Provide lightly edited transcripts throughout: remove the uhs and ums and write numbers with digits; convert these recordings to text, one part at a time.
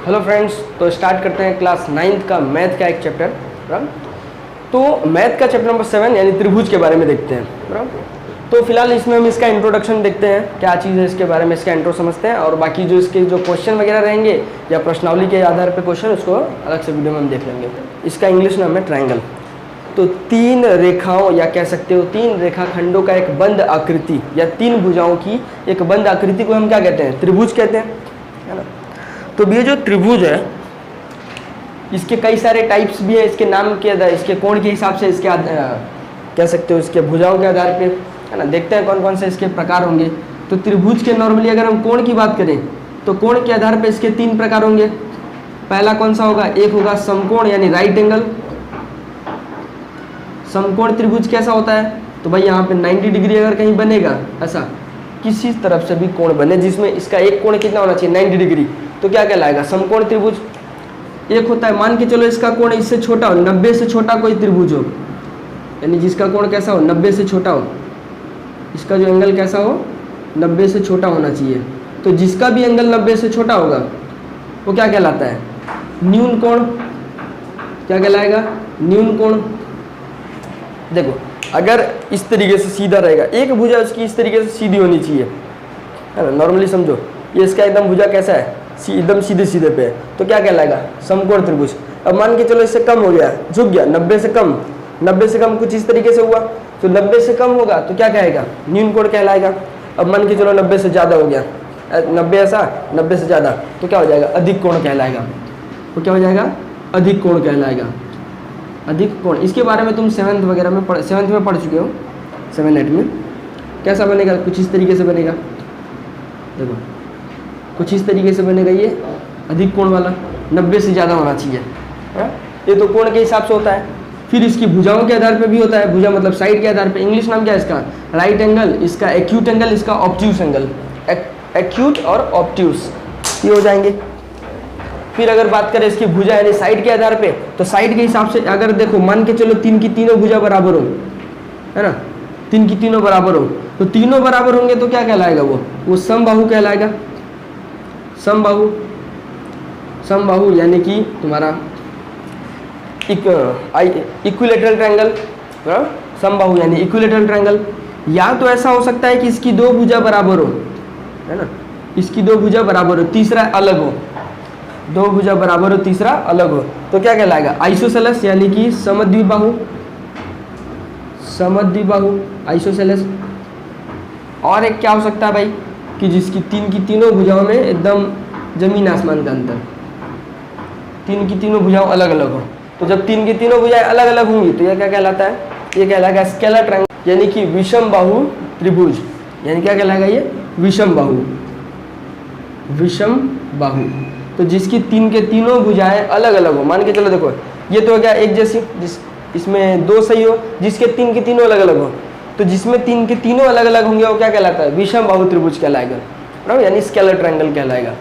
Hello friends, तो start करते हैं क्लास 9th का मैथ का एक चैप्टर। बराबर, तो मैथ का चैप्टर नंबर 7 यानी त्रिभुज के बारे में देखते हैं। बराबर, तो फिलहाल इसमें हम इसका इंट्रोडक्शन देखते हैं, क्या चीज़ है इसके बारे में, इसका इंट्रो समझते हैं, और बाकी जो इसके जो क्वेश्चन वगैरह रहेंगे या प्रश्नावली के आधार पर क्वेश्चन, उसको अलग से वीडियो में हम देख लेंगे। इसका इंग्लिश नाम है ट्रायंगल। तो तीन रेखाओं या कह सकते हो तीन रेखाखंडों का एक बंद आकृति या तीन भुजाओं की एक बंद आकृति को हम क्या कहते हैं? त्रिभुज कहते हैं, है ना। तो ये जो त्रिभुज है इसके कई सारे टाइप्स भी है, इसके नाम के आधार, इसके कोण के हिसाब से, इसके कह सकते हो इसके भुजाओं के आधार पे, है ना। देखते हैं कौन कौन से इसके प्रकार होंगे। तो त्रिभुज के नॉर्मली अगर हम कोण की बात करें तो कोण के आधार पे इसके तीन प्रकार होंगे। पहला कौन सा होगा? एक होगा समकोण यानी राइट एंगल। समकोण त्रिभुज कैसा होता है? तो भाई यहाँ पे 90 डिग्री अगर कहीं बनेगा, ऐसा किसी तरफ से भी कोण बने जिसमें इसका एक कोण कितना होना चाहिए? 90 डिग्री, तो क्या कहलाएगा? समकोण त्रिभुज। एक होता है, मान के चलो इसका कोण इससे छोटा हो, 90 से छोटा कोई त्रिभुज हो, यानी जिसका कोण कैसा हो? 90 से छोटा हो, इसका जो एंगल कैसा हो? 90 से छोटा होना चाहिए। तो जिसका भी एंगल 90 से छोटा होगा वो क्या कहलाता है? न्यून कोण। क्या कहलाएगा? न्यून कोण। देखो, अगर इस तरीके से सीधा रहेगा, एक भुजा उसकी इस तरीके से सीधी होनी चाहिए, है ना। नॉर्मली समझो, ये इसका एकदम भुजा कैसा है? एकदम सीधे सीधे पे है, तो क्या कहलाएगा? समकोण त्रिभुज। अब मान के चलो इससे कम हो गया, झुक गया, 90 से कम, 90 से कम कुछ इस तरीके से हुआ, तो 90 से कम होगा तो क्या कहेगा? न्यून कोण कहलाएगा। अब मान के चलो 90 से ज़्यादा हो गया, 90 ऐसा, 90 से ज़्यादा, तो क्या हो जाएगा? अधिक कोण कहलाएगा। तो क्या हो जाएगा? अधिक कोण कहलाएगा। अधिक कोण, इसके बारे में तुम 7th वगैरह में 7th में पढ़ चुके हो, 7-8 में। कैसा बनेगा? कुछ इस तरीके से बनेगा। देखो, कुछ इस तरीके से बनेगा, ये अधिक कोण वाला, 90 से ज़्यादा होना चाहिए, है? ये तो कोण के हिसाब से होता है। फिर इसकी भुजाओं के आधार पे भी होता है, भुजा मतलब साइड के आधार पे। इंग्लिश नाम क्या है इसका? राइट एंगल, इसका एक्यूट एंगल, इसका ऑब्ट्यूस एंगल। एक्यूट और ऑब्ट्यूस ये हो जाएंगे। फिर अगर बात करें इसकी भुजा यानी साइड के आधार पे, तो साइड के हिसाब से अगर देखो, मान के चलो तीन की तीनों भुजा बराबर हो, है ना, तीन की तीनों बराबर हो, तो तीनों बराबर होंगे तो क्या कहलाएगा? वो समबाहु कहलाएगा। समबाहु, समबाहु यानी कि तुम्हारा इक्विलेटरल ट्रायंगल। समबाहु यानी इक्विलेटरल ट्रायंगल। या तो ऐसा हो सकता है कि इसकी दो भुजा बराबर हो, है ना, इसकी दो भुजा बराबर हो, तीसरा अलग हो, दो भुजा बराबर हो, तीसरा अलग हो, तो क्या कहलाएगा? आइसोसेलेस यानी कि समद्विबाहु। समद्विबाहु, आइसोसेलेस। और एक क्या हो सकता है भाई कि जिसकी तीन की तीनों भुजाओं में एकदम जमीन आसमान का अंतर, तीन की तीनों भुजाओं अलग अलग हो। तो जब तीन की तीनों भुजाएं अलग अलग होंगी तो यह क्या कहलाता है? ये कहलाएगा स्केलर ट्रायंगल यानी कि विषम बाहु त्रिभुज। यानी क्या कहलाएगा? ये विषम बाहु, विषम बाहु। तो जिसकी तीन के तीनों भुजाएं अलग अलग हो, मान के चलो देखो, ये तो हो गया एक जैसी, इसमें दो सही हो, जिसके तीन के तीनों अलग अलग हो, तो जिसमें तीन के तीनों अलग अलग होंगे वो क्या कहलाता है? विषम बाहु त्रिभुज कहलाएगा, बराबर, यानी स्केलर ट्रायंगल कहलाएगा।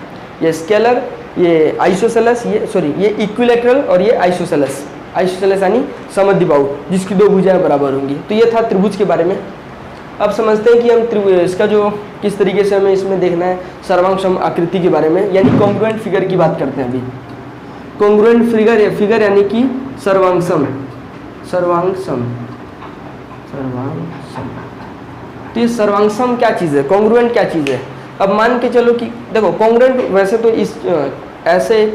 ये स्केलर, ये आइसोसेलेस, ये सॉरी ये इक्विलेटरल और ये आइसोसेलेस। आइसोसेलेस यानी समद्विबाहु, जिसकी दो भुजाएं बराबर होंगी। तो ये था त्रिभुज के बारे में। अब समझते हैं कि हम इसका जो किस तरीके से हमें इसमें देखना है सर्वांग आकृति के बारे में, यानी कॉन्ग्रुएंट फिगर की बात करते हैं अभी। कॉन्ग्रुएंट फिगर यानी कि सर्वांग सम, सर्वांग सम, सर्वांग सम। तो ये सर्वांग सम क्या चीज़ है? कॉन्ग्रुएंट क्या चीज़ है? अब मान के चलो कि देखो, कॉन्ग्रुएंट वैसे तो इस ऐसे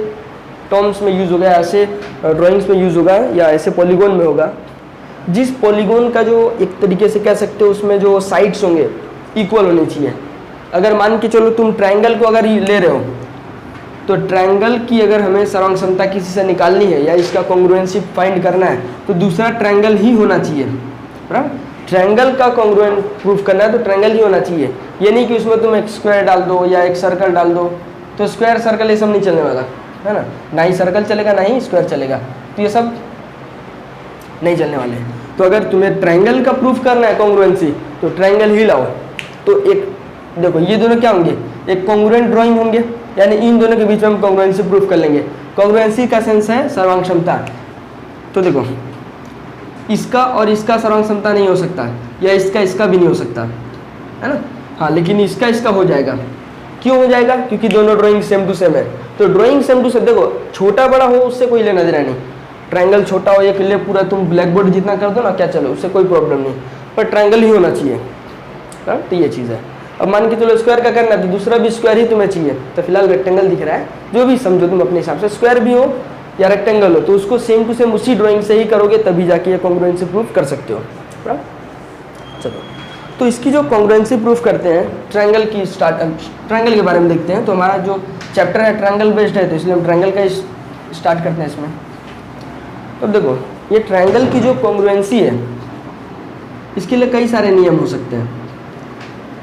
टर्म्स में यूज़ होगा, ऐसे ड्राइंग्स में यूज़ होगा, या ऐसे पॉलीगॉन में होगा, जिस पॉलीगॉन का जो एक तरीके से कह सकते हो उसमें जो साइड्स होंगे इक्वल होने चाहिए। अगर मान के चलो तुम ट्रायंगल को अगर ले रहे हो, तो ट्रायंगल की अगर हमें सर्वांग समता किसी से निकालनी है या इसका कॉन्ग्रुएंसी फाइंड करना है, तो दूसरा ट्रायंगल ही होना चाहिए, बराबर। ट्रायंगल का कॉन्ग्रुएंट प्रूफ करना है तो ट्रायंगल ही होना चाहिए। ये नहीं कि उसमें तुम एक स्क्वायर डाल दो या एक सर्कल डाल दो, तो स्क्वायर सर्कल ये सब नहीं चलने वाला, है ना। ना ही सर्कल चलेगा, ना ही स्क्वायर चलेगा, तो ये सब नहीं चलने वाले हैं। तो अगर तुम्हें ट्रायंगल का प्रूफ करना है कॉन्ग्रुएंसी, तो ट्रायंगल ही लाओ। तो एक देखो, ये दोनों क्या होंगे? एक कॉन्ग्रुएंट ड्राइंग होंगे, यानी इन दोनों के बीच में हम कॉन्ग्रुएंसी प्रूफ कर लेंगे। कॉन्ग्रुएंसी का सेंस है सर्वांग क्षमता। तो देखो, इसका और इसका सर्वांग क्षमता नहीं हो सकता, या इसका भी नहीं हो सकता, है ना। हाँ, लेकिन इसका हो जाएगा, क्यों हो जाएगा? क्योंकि दोनों ड्राइंग सेम टू सेम है। तो ड्राइंग सेम टू सेम, देखो छोटा बड़ा हो उससे कोई लेना देना नहीं, ट्रायंगल छोटा हो या के लिए पूरा तुम ब्लैक बोर्ड जितना कर दो ना, क्या चलो उससे कोई प्रॉब्लम नहीं, पर ट्रायंगल ही होना चाहिए। हाँ, तो ये चीज़ है। अब मान के चलो स्क्वायर का करना, तो दूसरा भी स्क्वायर ही तुम्हें चाहिए, तो फिलहाल रेक्टेंगल दिख रहा है, जो भी समझो तुम अपने हिसाब से, स्क्वायर भी हो या रेक्टेंगल हो, तो उसको सेम टू सेम उसी ड्राइंग से ही करोगे, तभी जाके ये कॉन्ग्रुएंसी प्रूफ कर सकते हो। चलो, तो इसकी जो कॉन्ग्रुएंसी प्रूफ करते हैं ट्रायंगल की ट्रायंगल के बारे में देखते हैं। तो हमारा जो चैप्टर है ट्रायंगल बेस्ड है, तो इसलिए हम ट्रायंगल का स्टार्ट करते हैं इसमें। तो देखो, ये ट्रायंगल की जो कॉन्ग्रुएंसी है, इसके लिए कई सारे नियम हो सकते हैं।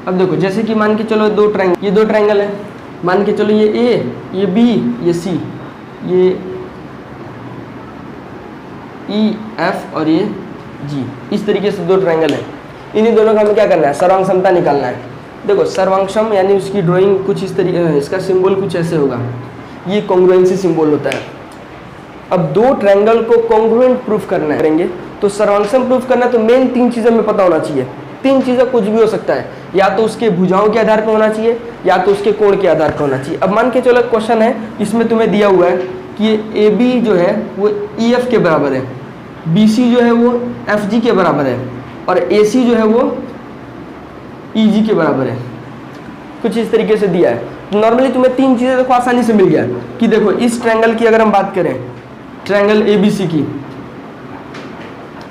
अब देखो, जैसे कि मान के चलो ये दो ट्रायंगल है, मान के चलो ये ए, ये बी, ये सी, ये ई एफ और ये जी, इस तरीके से दो ट्रायंगल है। इन्हीं दोनों का हमें क्या करना है? सर्वांग समता निकालना है। देखो, सर्वांगसम यानी उसकी ड्राइंग कुछ इस तरीके, इसका सिंबल कुछ ऐसे होगा, ये कॉन्ग्रुएंसी सिंबल होता है। अब दो ट्रायंगल को कॉन्ग्रुएंट प्रूफ करना है, तो सर्वांगसम प्रूफ करना है, तो मेन तीन चीज़ें हमें पता होना चाहिए। तीन चीज़ें कुछ भी हो सकता है, या तो उसके भुजाओं के आधार पर होना चाहिए, या तो उसके कोण के आधार पर होना चाहिए। अब मान के चलो क्वेश्चन है, इसमें तुम्हें दिया हुआ है कि ये ए बी जो है वो ई एफ के बराबर है, बी सी जो है वो एफ जी के बराबर है, और ए सी जो है वो ई जी के बराबर है। कुछ इस तरीके से दिया है। तो नॉर्मली तुम्हें तीन चीज़ें देखो आसानी से मिल गया कि देखो, इस ट्रायंगल की अगर हम बात करें, ट्रायंगल ए बी सी की,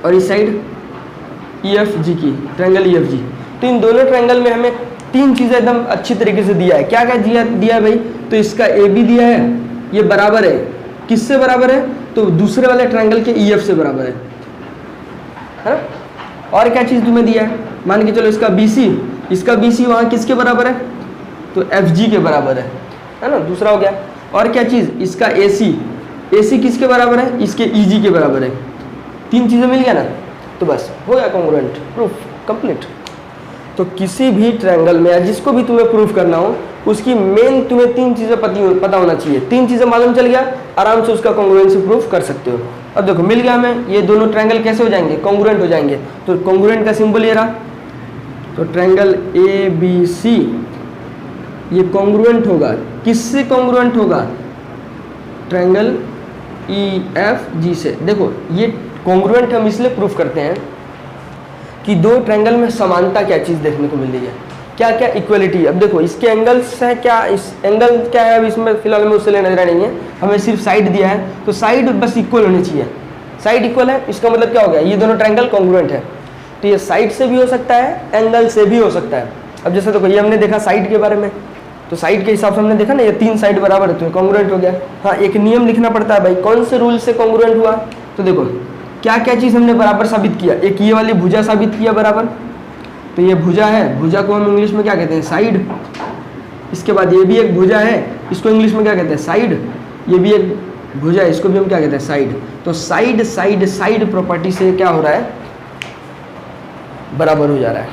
और इस साइड ई एफ जी की, ट्रायंगल ई एफ जी, तो इन दोनों ट्रायंगल में हमें तीन चीज़ें एकदम अच्छी तरीके से दिया है। क्या क्या दिया है भाई? तो इसका ए बी दिया है, ये बराबर है, किससे बराबर है? तो दूसरे वाले ट्रायंगल के ई एफ से बराबर है ना? और क्या चीज़ तुम्हें दिया है? मान के चलो इसका बी सी वहाँ किसके बराबर है? तो एफ जी के बराबर है ना? दूसरा हो गया। और क्या चीज़? इसका ए सी किसके बराबर है? इसके ई जी के बराबर है। तीन चीज़ें मिल गया ना, तो बस हो गया कॉन्ग्रुएंट प्रूफ कंप्लीट। तो किसी भी ट्रायंगल में या जिसको भी तुम्हें प्रूफ करना हो, उसकी मेन तुम्हें तीन चीज़ें पता होना चाहिए। तीन चीज़ें मालूम चल गया, आराम से उसका कॉन्ग्रुएंसी प्रूफ कर सकते हो। अब देखो, मिल गया हमें, ये दोनों ट्रायंगल कैसे हो जाएंगे? कॉन्ग्रुएंट हो जाएंगे। तो कॉन्ग्रुएंट का सिंबल ये रहा, तो ट्रायंगल ए बी सी ये कॉन्ग्रुएंट होगा, किससे कॉन्ग्रुएंट होगा? ट्रायंगल ई एफ जी से। देखो, ये कॉन्ग्रुएंट हम इसलिए प्रूफ करते हैं कि दो ट्रायंगल में समानता क्या चीज़ देखने को मिल रही है, क्या क्या इक्वलिटी। अब देखो, इसके एंगल्स है, क्या इस एंगल क्या है, अब इसमें फिलहाल हमें उससे लेना देना नहीं है, हमें सिर्फ साइड दिया है, तो साइड बस इक्वल होनी चाहिए। साइड इक्वल है, इसका मतलब क्या हो गया? ये दोनों ट्रायंगल कॉन्ग्रुएंट है। तो ये साइड से भी हो सकता है, एंगल से भी हो सकता है। अब जैसे देखो, ये हमने देखा साइड के बारे में, तो साइड के हिसाब से हमने देखा ना, ये तीन साइड बराबर है, तो कॉन्ग्रुएंट हो गया। हाँ, एक नियम लिखना पड़ता है भाई, कौन से रूल से कॉन्ग्रुएंट हुआ? तो देखो, क्या क्या चीज़ हमने बराबर साबित किया? एक ये वाली भुजा साबित किया बराबर, तो ये भुजा है, भुजा को हम इंग्लिश में क्या कहते हैं? साइड। इसके बाद ये भी एक भुजा है, इसको इंग्लिश में क्या कहते हैं? साइड। ये भी एक भुजा है, इसको भी हम क्या कहते हैं? साइड। तो साइड साइड साइड प्रॉपर्टी से क्या हो रहा है? बराबर हो जा रहा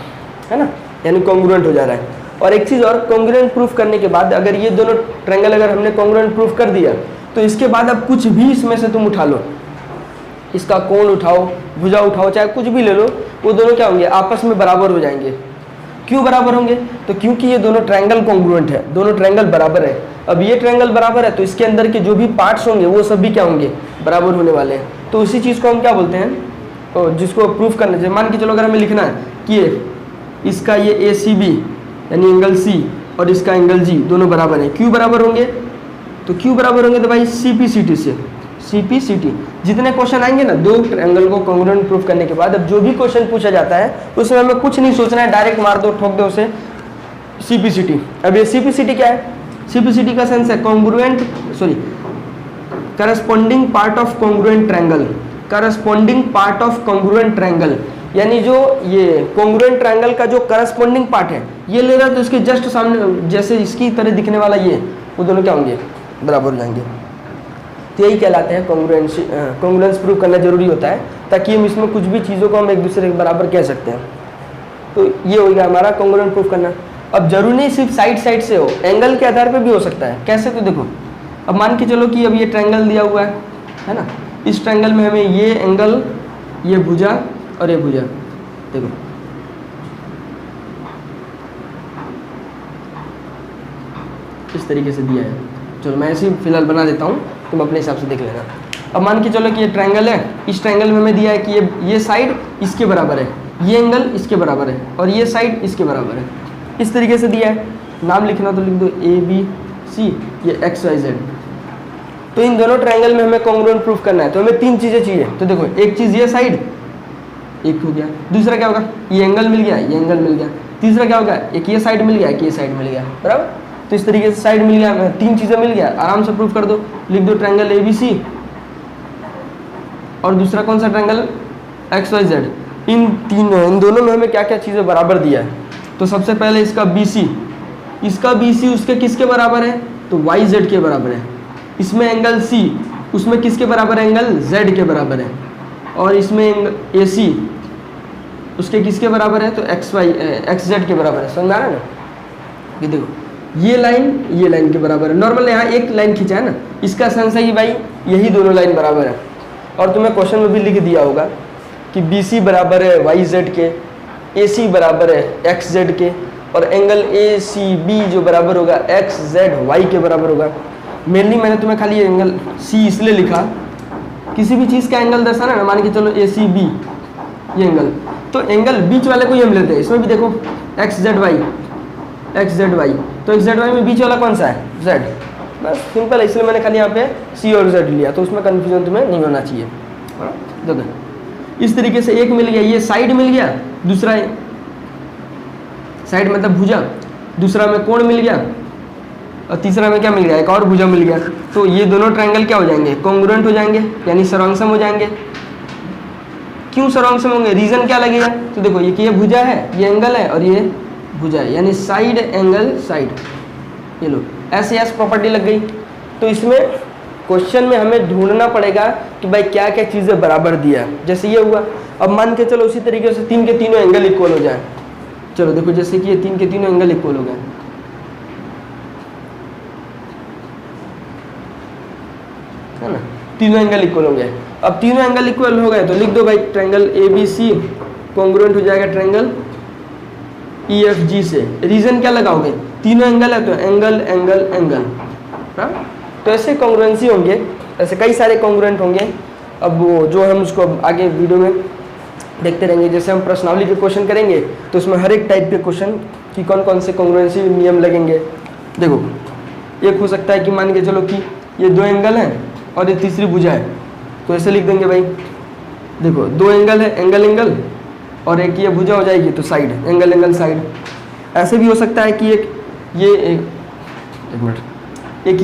है ना, यानी कॉन्ग्रुएंट हो जा रहा है। और एक चीज़ और, कॉन्ग्रुएंट प्रूफ करने के बाद अगर ये दोनों ट्रायंगल अगर हमने कॉन्ग्रुएंट प्रूफ कर दिया, तो इसके बाद अब कुछ भी इसमें से तुम उठा लो, इसका कोण उठाओ, भुजा उठाओ, चाहे कुछ भी ले लो, वो दोनों क्या होंगे? आपस में बराबर हो जाएंगे। क्यों बराबर होंगे? तो क्योंकि ये दोनों ट्रायंगल कॉन्ग्रुएंट है, दोनों ट्रायंगल बराबर है। अब ये ट्रायंगल बराबर है, तो इसके अंदर के जो भी पार्ट्स होंगे वो सब भी क्या होंगे? बराबर होने वाले हैं। तो उसी चीज़ को हम क्या बोलते हैं? तो जिसको प्रूफ करना चाहिए, मान के चलो अगर हमें लिखना है कि इसका ये ए सी बी यानी एंगल सी और इसका एंगल जी दोनों बराबर है। क्यों बराबर होंगे? तो क्यों बराबर होंगे? तो भाई सी पी सी टी से, सी पी सी टी जितने क्वेश्चन आएंगे ना दो ट्रायंगल को कॉन्ग्रुएंट प्रूफ करने के बाद, अब जो भी क्वेश्चन पूछा जाता है उसमें हमें कुछ नहीं सोचना है, डायरेक्ट मार दो, ठोक दो उसे, सी पी सी टी। अब ये सी पी सी टी क्या है? सी पी सी टी का सेंस है corresponding part of congruent triangle, corresponding part of congruent triangle, यानी जो ये कॉन्ग्रुएंट ट्रायंगल का जो करस्पॉन्डिंग पार्ट है ये ले रहा है, तो इसके जस्ट सामने जैसे इसकी तरह दिखने वाला ये, वो दोनों क्या होंगे? बराबर हो जाएंगे। तो यही कहलाते हैं कॉन्ग्रुएंस प्रूफ करना जरूरी होता है, ताकि हम इसमें कुछ भी चीज़ों को हम एक दूसरे के बराबर कह सकते हैं। तो ये हो गया हमारा कॉन्ग्रुएंट प्रूफ करना। अब जरूरी नहीं सिर्फ साइड से हो, एंगल के आधार पर भी हो सकता है। कैसे? तो देखो, अब मान के चलो कि अब ये ट्रायंगल दिया हुआ है ना, इस ट्रायंगल में हमें ये एंगल, ये भुजा और ये भुजा, देखो इस तरीके से दिया है। चलो मैं ऐसे ही फिलहाल बना देता हूँ, तुम अपने हिसाब से देख लेना। अब मान के चलो कि ये ट्रायंगल है, इस ट्रायंगल में हमें दिया है कि ये साइड इसके बराबर है, ये एंगल इसके बराबर है और ये साइड इसके बराबर है, इस तरीके से दिया है। नाम लिखना तो लिख दो ABC, ये XYZ। तो इन दोनों ट्रायंगल में हमें कॉन्ग्रुएंट प्रूफ करना है, तो हमें 3 चीज़ें चाहिए। तो देखो, एक चीज़ ये साइड, एक हो गया, दूसरा क्या होगा, ये एंगल मिल गया, ये एंगल मिल गया, तीसरा क्या होगा, एक ये साइड मिल गया, एक ये साइड मिल गया, बराबर। तो इस तरीके से साइड मिल गया, 3 चीज़ें मिल गया, आराम से प्रूफ कर दो। लिख दो ट्रायंगल ABC और दूसरा कौन सा ट्रायंगल XYZ। इन दोनों में हमें क्या क्या चीज़ें बराबर दिया है। तो सबसे पहले इसका BC उसके किसके बराबर है, तो YZ के बराबर है। इसमें एंगल C उसमें किसके बराबर है, एंगल Z के बराबर है। और इसमें AC उसके किसके बराबर है, तो XZ के बराबर है। समझ में आ रहा है ना, ये देखो ये लाइन के बराबर है। नॉर्मल यहाँ एक लाइन खींचा है ना, इसका सेंस है कि भाई यही दोनों लाइन बराबर है। और तुम्हें क्वेश्चन में भी लिख दिया होगा कि BC बराबर है YZ के, AC बराबर है XZ के, और एंगल ACB जो बराबर होगा XZY के बराबर होगा। मेनली मैंने तुम्हें खाली एंगल C इसलिए लिखा, किसी भी चीज़ का एंगल दर्शाना ना, मान के चलो ACB ये एंगल, तो एंगल बीच वाले को ही हम लेते हैं। इसमें भी देखो XZY, तो XZY में बीच वाला कौन सा है, Z। बस सिंपल है, इसलिए मैंने खाली यहाँ पे C और Z लिया, तो उसमें कन्फ्यूजन तुम्हें नहीं होना चाहिए। देखो इस तरीके से एक मिल गया, ये साइड मिल गया, दूसरा साइड मतलब भुजा, दूसरा में कोण मिल गया, और तीसरा में क्या मिल गया, एक और भुजा मिल गया। तो ये दोनों ट्रायंगल क्या हो जाएंगे, कॉन्ग्रुएंट हो जाएंगे, यानी सर्वांगसम हो जाएंगे। क्यों सर्वांगसम होंगे, रीजन क्या लगेगा, तो देखो ये भुजा है, ये एंगल है और ये भुजा है, यानी साइड एंगल साइड। ये लो ऐसे प्रॉपर्टी लग गई। तो इसमें क्वेश्चन में हमें ढूंढना पड़ेगा कि भाई क्या क्या चीज़ें बराबर दिया है। जैसे ये हुआ, अब मान के चलो उसी तरीके से 3 के तीनों एंगल इक्वल हो जाए। चलो देखो जैसे कि ये 3 के तीनों एंगल इक्वल हो गए, है ना, तीनों एंगल इक्वल हो गए। अब तीनों एंगल इक्वल हो गए तो लिख दो भाई ट्रायंगल ABC कॉन्ग्रुएंट हो जाएगा ट्रायंगल EFG से। रीजन क्या लगाओगे, तीनों एंगल है तो एंगल एंगल एंगल, तो ऐसे कॉन्ग्रुएंसी होंगे, ऐसे कई सारे कॉन्ग्रुएंट होंगे। अब वो जो हम उसको आगे वीडियो में देखते रहेंगे। जैसे हम प्रश्नावली के क्वेश्चन करेंगे तो उसमें हर एक टाइप के क्वेश्चन कि कौन कौन से कॉन्ग्रुएंसी नियम लगेंगे। देखो एक हो सकता है कि मान के चलो कि ये 2 एंगल हैं और ये तीसरी भुजा है, तो ऐसे लिख देंगे भाई, देखो 2 एंगल है, एंगल एंगल, और एक ये भुजा हो जाएगी तो साइड, एंगल एंगल साइड। ऐसे भी हो सकता है कि एक ये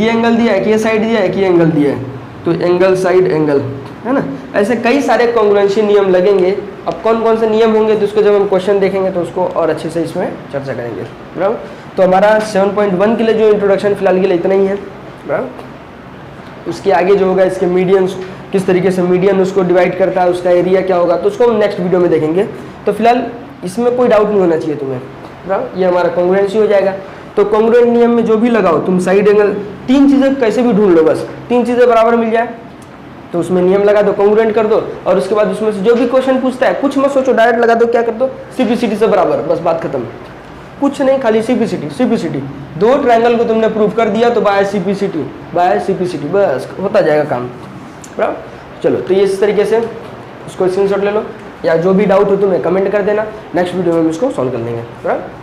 एंगल दिया है, एक ये साइड दिया है, एक ये एंगल दिया है, तो एंगल साइड एंगल, है ना। ऐसे कई सारे कॉन्ग्रुएंसी नियम लगेंगे। अब कौन कौन से नियम होंगे तो उसको जब हम क्वेश्चन देखेंगे तो उसको और अच्छे से इसमें चर्चा करेंगे, बराबर। तो हमारा 7.1 के लिए जो इंट्रोडक्शन फिलहाल के लिए इतना ही है, बराबर। उसके आगे जो होगा इसके मीडियंस, किस तरीके से मीडियन उसको डिवाइड करता है, उसका एरिया क्या होगा, तो उसको हम नेक्स्ट वीडियो में देखेंगे। तो फिलहाल इसमें कोई डाउट नहीं होना चाहिए तुम्हें, बराबर। ये हमारा कॉन्ग्रुएंसी हो जाएगा। तो कॉन्ग्रुएंट नियम में जो भी लगाओ तुम, साइड एंगल, 3 चीज़ें कैसे भी ढूंढ लो, बस 3 चीज़ें बराबर मिल जाए तो उसमें नियम लगा दो, कॉन्ग्रुएंट कर दो, और उसके बाद उसमें से जो भी क्वेश्चन पूछता है कुछ मत सोचो, डायरेक्ट लगा दो, क्या कर दो, CPCT से बराबर, बस बात खत्म। कुछ नहीं, खाली CPCT 2 ट्रायंगल को तुमने प्रूव कर दिया तो बाय CPCT बस होता जाएगा काम, बराबर। चलो तो ये इस तरीके से उसको स्क्रीनशॉट ले लो, या जो भी डाउट हो तुम्हें कमेंट कर देना, नेक्स्ट वीडियो में हम इसको सॉल्व कर लेंगे, बराबर।